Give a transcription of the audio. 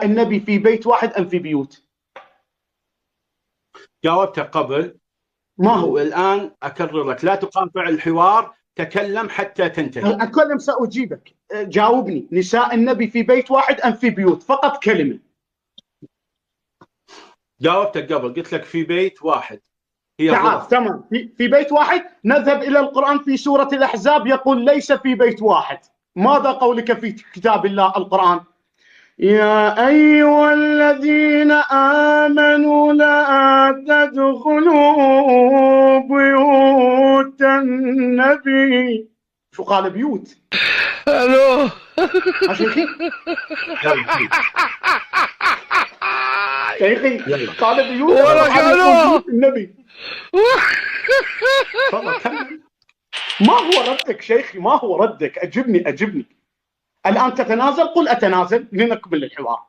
النبي في بيت واحد أم في بيوت؟ جاوبتك قبل. ما هو؟ والآن أكرر لك، لا تقاطع الحوار، تكلم حتى تنتهي. أتكلم سأجيبك. جاوبني، نساء النبي في بيت واحد أم في بيوت؟ فقط كلمة. جاوبتك قبل، قلت لك في بيت واحد. هي تعال غلط. تمام، في بيت واحد. نذهب إلى القرآن في سورة الأحزاب يقول ليس في بيت واحد. ماذا قولك في كتاب الله القرآن؟ يا أيها الذين آمنوا لا تدخلوا بيوت النبي. شو قال بيوت؟ الو شيخي يلا شيخي قال بيوت والله قالوا بيوت النبي. تفضل كمل. ما هو ردك شيخي؟ ما هو ردك؟ أجبني. الآن تتنازل؟ قل أتنازل لنكمل الحوار.